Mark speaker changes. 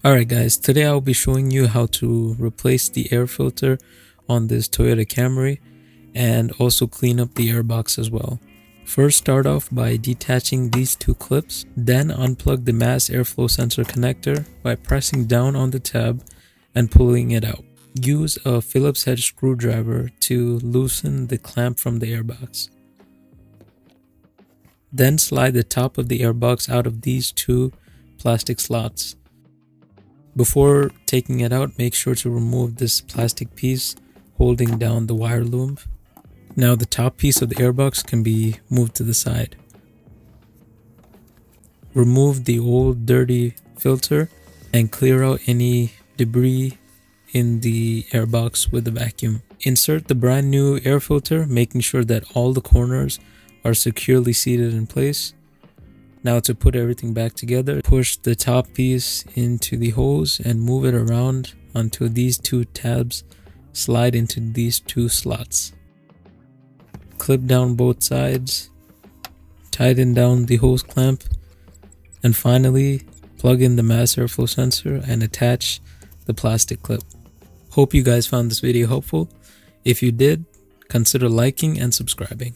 Speaker 1: Alright guys, today I'll be showing you how to replace the air filter on this Toyota Camry and also clean up the airbox as well. First, start off by detaching these two clips, then unplug the mass airflow sensor connector by pressing down on the tab and pulling it out. Use a Phillips head screwdriver to loosen the clamp from the airbox. Then slide the top of the airbox out of these two plastic slots. Before taking it out, make sure to remove this plastic piece holding down the wire loom. Now the top piece of the airbox can be moved to the side. Remove the old dirty filter and clear out any debris in the airbox with a vacuum. Insert the brand new air filter, making sure that all the corners are securely seated in place. Now to put everything back together, push the top piece into the hose and move it around until these two tabs slide into these two slots. Clip down both sides, tighten down the hose clamp, and finally plug in the mass airflow sensor and attach the plastic clip. Hope you guys found this video helpful. If you did, consider liking and subscribing.